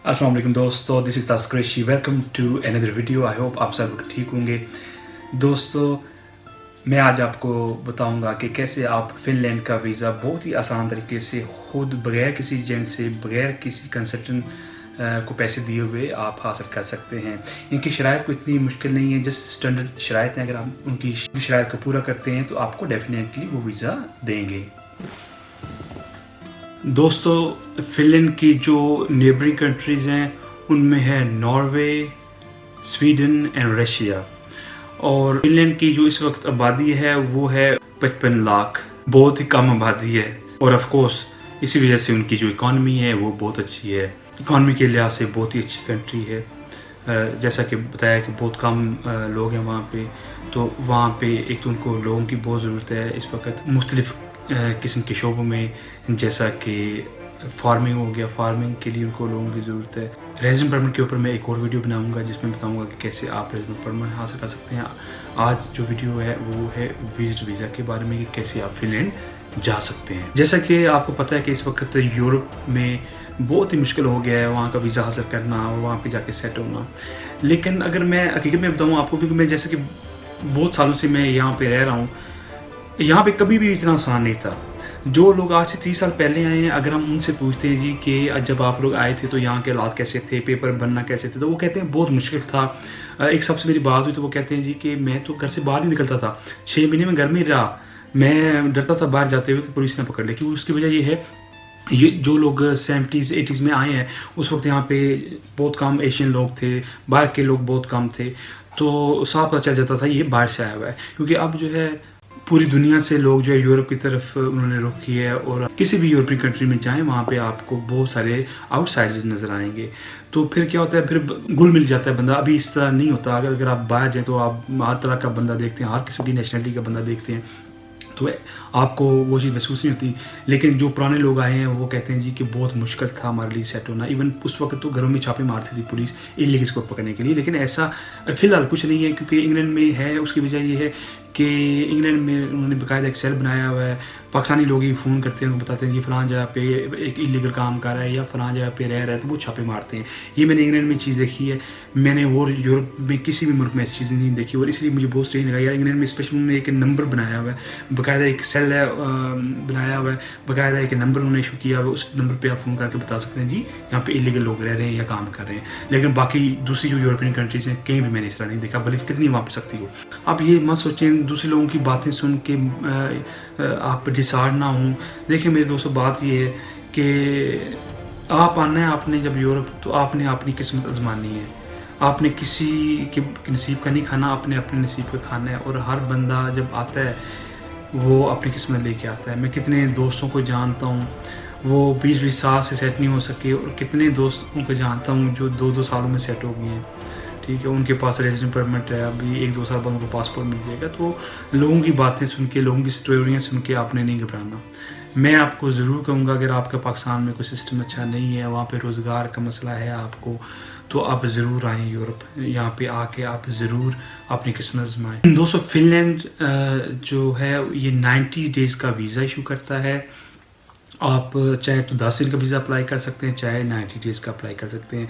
अस्सलाम वालेकुम दोस्तों, दिस इज़ तास्क Qureshi. Welcome to another video. I hope आप सब ठीक होंगे। दोस्तों, मैं आज आपको बताऊंगा कि कैसे आप फ़िनलैंड का वीज़ा बहुत ही आसान तरीके से खुद बगैर किसी एजेंट से, बगैर किसी कंसल्टेंट को पैसे दिए हुए आप हासिल कर सकते हैं। इनकी शराइत को इतनी मुश्किल नहीं है, जस्ट स्टैंडर्ड शराइत हैं। अगर आप उनकी शराइत को पूरा करते हैं तो आपको डेफिनेटली वो वीज़ा देंगे। दोस्तों, फ़िनलैंड की जो नेबरिंग कंट्रीज़ हैं उनमें है नॉर्वे, स्वीडन एंड रशिया। और फ़िनलैंड की जो इस वक्त आबादी है वो है 55 लाख, बहुत ही कम आबादी है। और ऑफ कोर्स इसी वजह से उनकी जो इकॉनमी है वो बहुत अच्छी है। इकॉनमी के लिहाज से बहुत ही अच्छी कंट्री है। जैसा कि बताया कि बहुत कम लोग हैं वहाँ पे, तो वहाँ पे एक तो उनको लोगों की बहुत ज़रूरत है इस वक्त मुख्तलिफ़ किस्म के शोबों में, जैसा कि फार्मिंग हो गया। फार्मिंग के लिए उनको लोगों की ज़रूरत है। रेजिडेंट परमिट के ऊपर मैं एक और वीडियो बनाऊंगा जिसमें बताऊंगा कि कैसे आप रेजिडेंट परमिट हासिल कर सकते हैं। आज जो वीडियो है वो है विजिट वीज़ा के बारे में, कि कैसे आप फ़िनलैंड जा सकते हैं। जैसा कि आपको पता है कि इस वक्त यूरोप में बहुत ही मुश्किल हो गया है वहाँ का वीज़ा हासिल करना और वहाँ पे जाके सेट होना। लेकिन अगर मैं हकीकत में बताऊँ आपको, क्योंकि मैं जैसे कि बहुत सालों से मैं यहाँ पे रह रहा हूँ, यहाँ पे कभी भी इतना आसान नहीं था। जो लोग आज से 30 साल पहले आए हैं, अगर हम उनसे पूछते हैं जी कि जब आप लोग आए थे तो यहाँ के हालात कैसे थे, पेपर बनना कैसे थे, तो वो कहते हैं बहुत मुश्किल था। एक सबसे मेरी बात हुई तो वो कहते हैं जी कि मैं तो घर से बाहर नहीं निकलता था, 6 महीने में घर में ही रहा। मैं डरता था बाहर जाते हुए कि पुलिस ना पकड़ ले। क्योंकि उसकी वजह ये है, ये जो लोग 70s 80s में आए हैं उस वक्त यहाँ पे बहुत कम एशियन लोग थे, बाहर के लोग बहुत कम थे, तो साफ पता चल जाता था ये बाहर से आया हुआ है। क्योंकि अब जो है पूरी दुनिया से लोग जो है यूरोप की तरफ उन्होंने रुख किया है, और किसी भी यूरोपियन कंट्री में जाएं वहाँ पे आपको बहुत सारे आउटसाइडर्स नज़र आएंगे। तो फिर क्या होता है, फिर घुल मिल जाता है बंदा। अभी इस तरह नहीं होता। अगर आप बाहर जाएँ तो आप हर तरह का बंदा देखते हैं, हर किस्म की नेशनलिटी का बंदा देखते हैं, तो आपको वो चीज़ महसूस नहीं होती। लेकिन जो पुराने लोग आए हैं वो कहते हैं जी कि बहुत मुश्किल था हमारे लिए सेट होना। इवन उस वक्त तो घरों में छापे मारती थी पुलिस इलीगल्स को पकड़ने के लिए। लेकिन ऐसा फ़िलहाल कुछ नहीं है, क्योंकि इंग्लैंड में है। उसकी वजह ये है कि इंग्लैंड में उन्होंने बाकायदा एक सेल बनाया हुआ है। पाकिस्तानी लोग ही फ़ोन करते हैं, उनको बताते हैं कि फ़लाँ जगह पे एक इलीगल काम कर रहा है या फ़लाँ जगह पे रह रहा है, तो वो छापे मारते हैं। ये मैंने इंग्लैंड में चीज़ देखी है। मैंने और यूरोप में किसी भी मुल्क में ऐसी चीज़ें नहीं देखी, और इसलिए मुझे बहुत स्ट्रेंज लगा यार। इंग्लैंड में स्पेशल उन्होंने एक नंबर बनाया हुआ है, बाकायदा एक सेल है बनाया हुआ है, बाकायदा एक नंबर उन्होंने इशू किया हुआ है। उस नंबर पर आप फ़ोन करके बता सकते हैं जी यहाँ पे इलीगल लोग रह रहे हैं या काम कर रहे हैं। लेकिन बाकी दूसरी जो यूरोपियन कंट्रीज़ हैं कहीं भी मैंने इस तरह नहीं देखा, भले कितनी वहाँ पर सख्ती हो। आप ये मत सोचें दूसरे लोगों की बातें सुन के आप डिसाइड ना हों। देखिए मेरे दोस्तों, बात ये है कि आप आना है आपने जब यूरोप, तो आपने अपनी किस्मत आजमानी है। आपने किसी के नसीब का नहीं खाना, आपने अपने नसीब का खाना है। और हर बंदा जब आता है वो अपनी किस्मत लेके आता है। मैं कितने दोस्तों को जानता हूँ वो 20-20 साल से सेट नहीं हो सके, और कितने दोस्तों को जानता हूँ जो 2-2 सालों में सेट हो गए हैं। ठीक है, उनके पास रेजिडेंट परमिट है, अभी 1-2 साल बाद उनको पासपोर्ट मिल जाएगा। तो लोगों की बातें सुन के, लोगों की स्टोरियाँ सुन के आपने नहीं घबराना। मैं आपको ज़रूर कहूँगा, अगर आपका पाकिस्तान में कोई सिस्टम अच्छा नहीं है, वहाँ पे रोज़गार का मसला है आपको, तो आप ज़रूर आएँ यूरोप। यहाँ पे आके आप ज़रूर अपनी किस्मत आज़माएं। दोस्तों, फ़िनलैंड जो है ये 90 डेज़ का वीज़ा इशू करता है। आप चाहे तो 10 दिन का वीज़ा अप्लाई कर सकते हैं, चाहे 90 डेज़ का अप्लाई कर सकते हैं।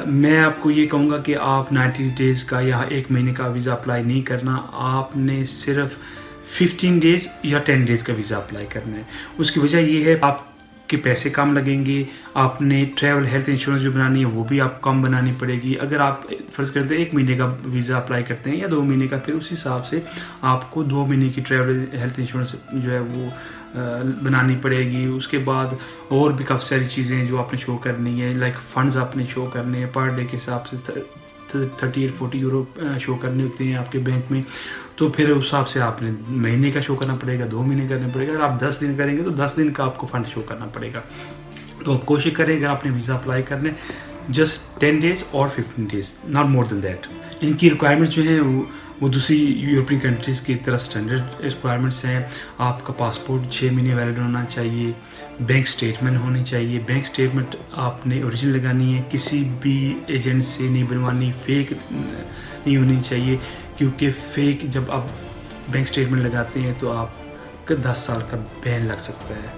मैं आपको ये कहूँगा कि आप 90 डेज़ का या 1 महीने का वीज़ा अप्लाई नहीं करना। आपने सिर्फ 15 डेज़ या 10 डेज़ का वीज़ा अप्लाई करना है। उसकी वजह ये है आपके पैसे कम लगेंगे। आपने ट्रैवल हेल्थ इंश्योरेंस जो बनानी है वो भी आप कम बनानी पड़ेगी। अगर आप फ़र्ज़ करते हैं 1 महीने का वीज़ा अप्लाई करते हैं या 2 महीने का, फिर उस हिसाब से आपको 2 महीने की ट्रैवल हेल्थ इंश्योरेंस जो है वो बनानी पड़ेगी। उसके बाद और भी काफ़ी सारी चीज़ें जो आपने शो करनी है, लाइक फ़ंड्स आपने शो करने हैं पर डे के हिसाब से 38-40 यूरो शो करने होते हैं आपके बैंक में। तो फिर उस हिसाब से आपने महीने का शो करना पड़ेगा, 2 महीने करना पड़ेगा। अगर आप 10 दिन करेंगे तो 10 दिन का आपको फ़ंड शो करना पड़ेगा। तो आप कोशिश करें अगर आपने वीज़ा अप्लाई करने, जस्ट 10 डेज़ और 15 days, not more than that. इनकी रिक्वायरमेंट्स जो हैं वो दूसरी यूरोपियन कंट्रीज़ की तरह स्टैंडर्ड रिक्वायरमेंट्स हैं। आपका पासपोर्ट 6 महीने वैलिड होना चाहिए, बैंक स्टेटमेंट होनी चाहिए। बैंक स्टेटमेंट आपने ओरिजिनल लगानी है, किसी भी एजेंट से नहीं बनवानी, फेक नहीं होनी चाहिए। क्योंकि फेक जब आप बैंक स्टेटमेंट लगाते हैं तो आप का 10 साल का बैन लग सकता है,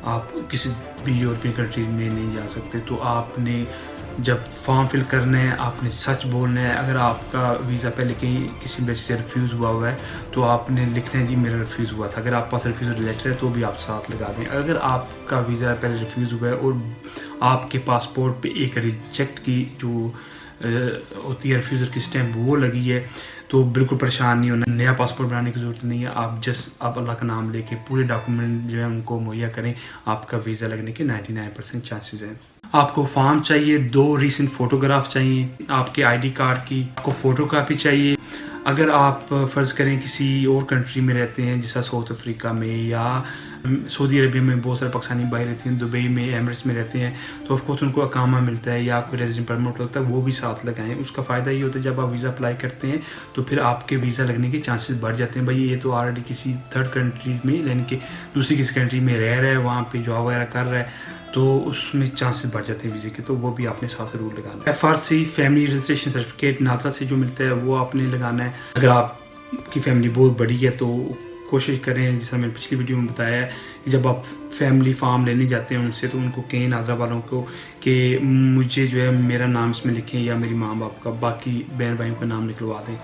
आप किसी भी यूरोपियन कंट्री में नहीं जा सकते। तो आपने जब फॉर्म फिल करना है आपने सच बोलना है। अगर आपका वीज़ा पहले कहीं किसी वजह से रिफ्यूज़ हुआ है तो आपने लिखना है जी मेरा रिफ्यूज़ हुआ था। अगर आप पास रिफ्यूज़ल लेटर है तो भी आप साथ लगा दें। अगर आपका वीज़ा पहले रिफ्यूज़ हुआ है और आपके पासपोर्ट पे एक रिजेक्ट की जो होती है रिफ्यूज़ल की स्टैम्प वो लगी है तो बिल्कुल परेशान नहीं होना, नया पासपोर्ट बनाने की ज़रूरत नहीं है। आप अल्लाह का नाम लेके पूरे डॉक्यूमेंट जो है उनको मुहैया करें, आपका वीज़ा लगने के 99% चांसेस हैं। आपको फॉर्म चाहिए, 2 रीसेंट फ़ोटोग्राफ चाहिए, आपके आईडी कार्ड की आपको फ़ोटो कापी चाहिए। अगर आप फ़र्ज़ करें किसी और कंट्री में रहते हैं जैसा साउथ अफ्रीका में या सऊदी अरबिया में बहुत सारे पाकिस्तानी भाई रहते हैं, दुबई में, एमिरेट्स में रहते हैं, तो ऑफ कोर्स उनको अकामा मिलता है या आपको रेजिडेंट परमिट लगता है, वो भी साथ लगाएं। उसका फ़ायदा ये होता है जब आप वीज़ा अप्लाई करते हैं तो फिर आपके वीज़ा लगने के चांसेस बढ़ जाते हैं। भाई ये तो ऑलरेडी किसी थर्ड कंट्रीज़ में यानी कि दूसरी किसी कंट्री में रह रहा है, वहाँ पे जॉब वगैरह कर रहा है, तो उसमें चांसेस बढ़ जाते हैं वीज़े के, तो वो भी आपने साथ ज़रूर लगाना है। FRC family registration certificate NADRA से जो मिलता है वो आपने लगाना है। अगर आपकी फैमिली बहुत बड़ी है तो कोशिश करें, जैसा मैंने पिछली वीडियो में बताया है, कि जब आप फैमिली फार्म लेने जाते हैं उनसे तो उनको कहें नादरा वालों को कि मुझे जो है मेरा नाम इसमें लिखें या मेरी माँ बाप का, बाकी बहन भाइयों का नाम निकलवा दें।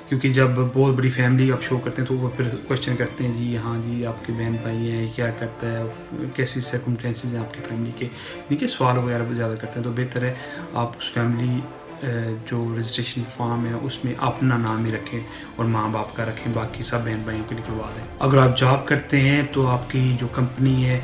क्योंकि जब बहुत बड़ी फैमिली आप शो करते हैं तो वो फिर क्वेश्चन करते हैं जी हाँ जी आपके बहन भाई हैं, क्या करता है, कैसी सर्कमस्टेंसेस हैं आपकी फैमिली के, देखिए सवाल वगैरह ज़्यादा करते हैं। तो बेहतर है आप उस फैमिली जो रजिस्ट्रेशन फॉर्म है उसमें अपना नाम ही रखें और माँ बाप का रखें, बाकी सब बहन भाइयों को निकलवा दें। अगर आप जॉब करते हैं तो आपकी जो कंपनी है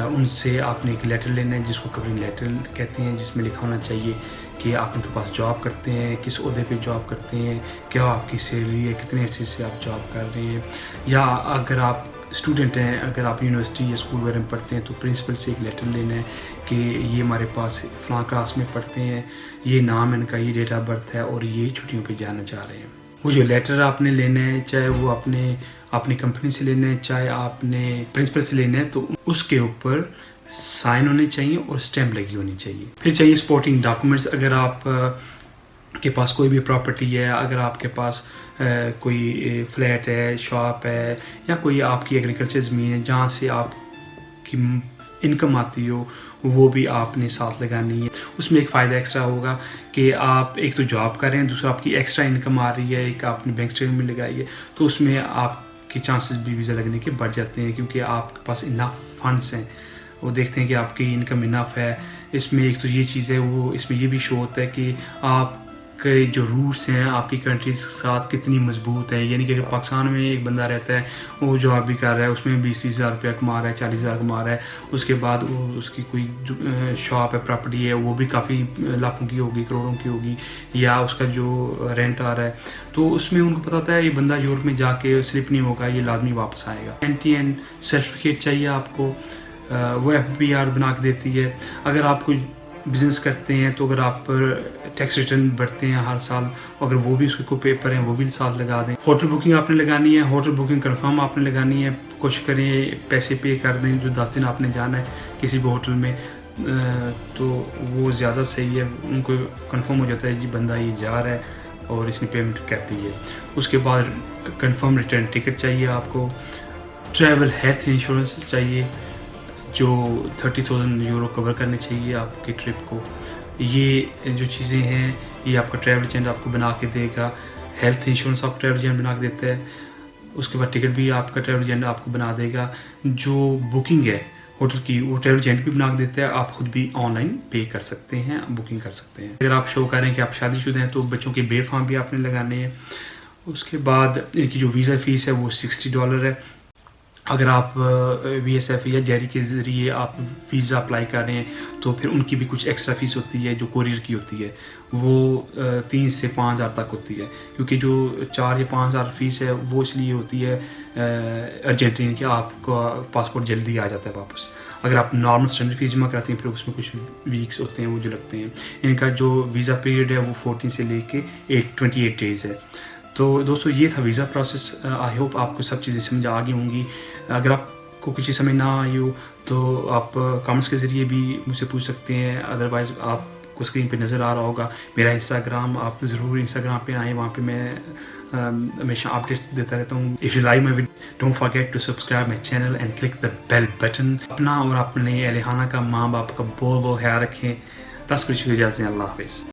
उनसे आपने एक लेटर लेना है जिसको कवरिंग लेटर कहते हैं, जिसमें लिखा होना चाहिए कि आप उनके पास जॉब करते हैं, किस ओहदे पे जॉब करते हैं, क्या आपकी सैलरी है, कितने अरसे से आप जॉब कर रहे हैं। या अगर आप स्टूडेंट हैं, अगर आप यूनिवर्सिटी या स्कूल वगैरह में पढ़ते हैं तो प्रिंसिपल से एक लेटर लेना है कि ये हमारे पास फ़लाँ क्लास में पढ़ते हैं, ये नाम इनका, ये डेट ऑफ बर्थ है और ये छुट्टियों पे जाना चाह रहे हैं। वो जो लेटर आपने लेना है, चाहे वो अपनी कंपनी से लेना है, चाहे आपने प्रिंसिपल से लेना है, तो उसके ऊपर साइन होने चाहिए और स्टैम्प लगी होनी चाहिए। फिर चाहिए सपोर्टिंग डॉक्यूमेंट्स। अगर आप के पास कोई भी प्रॉपर्टी है, अगर आपके पास कोई फ्लैट है, शॉप है या कोई आपकी एग्रीकल्चर ज़मीन है जहाँ से आपकी इनकम आती हो, वो भी आपने साथ लगानी है। उसमें एक फ़ायदा एक्स्ट्रा होगा कि आप एक तो जॉब कर रहे हैं, दूसरा आपकी एक्स्ट्रा इनकम आ रही है, एक आपने बैंक स्टेटमेंट लगाई है, तो उसमें आपके चांसेस भी वीज़ा लगने के बढ़ जाते हैं क्योंकि आपके पास इनफ फंड्स हैं। वो देखते हैं कि आपकी इनकम इनफ है। इसमें एक तो ये चीज़ है, वो इसमें ये भी शो होता है कि आपके जो रूट्स हैं आपकी कंट्रीज के साथ कितनी मजबूत है। यानी कि अगर पाकिस्तान में एक बंदा रहता है, वो जॉब भी कर रहा है, उसमें 20-30 हज़ार रुपया कमा रहा है, 40 हज़ार कमा रहा है, उसके बाद उसकी कोई शॉप है, प्रॉपर्टी है, वो भी काफ़ी लाखों की होगी, करोड़ों की होगी, या उसका जो रेंट आ रहा है, तो उसमें उनको पता होता है ये बंदा यूरोप में जाके स्लिप नहीं होगा, ये लाजमी वापस आएगा। NTN सर्टिफिकेट चाहिए आपको, वो FBR बना के देती है। अगर आप कोई बिज़नेस करते हैं तो अगर आप टैक्स रिटर्न भरते हैं हर साल, अगर वो भी उसके कोई पेपर हैं वो भी साथ लगा दें। होटल बुकिंग आपने लगानी है, होटल बुकिंग कंफर्म आपने लगानी है। कोशिश करें पैसे पे कर दें, जो 10 दिन आपने जाना है किसी भी होटल में, तो वो ज़्यादा सही है। उनको कंफर्म हो जाता है जी बंदा ये जा रहा है और इसने पेमेंट कर दी है। उसके बाद कंफर्म रिटर्न टिकट चाहिए आपको। ट्रैवल हेल्थ इंश्योरेंस चाहिए जो 30,000 यूरो कवर करने चाहिए आपकी ट्रिप को। ये जो चीज़ें हैं ये आपका ट्रैवल एजेंट आपको बना के देगा। हेल्थ इंश्योरेंस आपका ट्रैवल एजेंट बना के देता है। उसके बाद टिकट भी आपका ट्रैवल एजेंट आपको बना देगा। जो बुकिंग है होटल की वो ट्रैवल एजेंट भी बना के देता है। आप खुद भी ऑनलाइन पे कर सकते हैं, बुकिंग कर सकते हैं। अगर आप शो करें कि आप शादीशुदा हैं तो बच्चों के बेर फॉर्म भी आपने लगाने हैं। उसके बाद इनकी जो वीज़ा फ़ीस है वो $60 है। अगर आप VSF या जेरी के ज़रिए आप वीज़ा अप्लाई कर रहे हैं तो फिर उनकी भी कुछ एक्स्ट्रा फ़ीस होती है जो कोरियर की होती है, वो 3 से 5 हज़ार तक होती है। क्योंकि जो 4 या 5 हज़ार फ़ीस है वो इसलिए होती है अर्जेंटीना कि आपका पासपोर्ट जल्दी आ जाता है वापस। अगर आप नॉर्मल स्टैंडर्ड फ़ीस जमा कराते हैं फिर उसमें कुछ वीक्स होते हैं वो जो लगते हैं। इनका जो वीज़ा पीरियड है वो 14 से लेके 28 डेज़ है। तो दोस्तों ये था वीज़ा प्रोसेस। आई होप आपको सब चीज़ें समझ आ गई होंगी। अगर आपको कुछ समझ ना आई हो तो आप कमेंट्स के ज़रिए भी मुझसे पूछ सकते हैं। अदरवाइज़ आपको स्क्रीन पे नज़र आ रहा होगा मेरा इंस्टाग्राम, आप ज़रूर इंस्टाग्राम पे आएँ, वहाँ पे मैं ہمیشہ اپڈیٹس دیتا رہتا ہوں. If you like my video don't forget to subscribe my channel and click the bell button. اپنا اور اپنے اہلِ خانہ کا، ماں باپ کا بہت بہت خیال رکھیں. 10 کچھ اجازت. اللہ حافظ.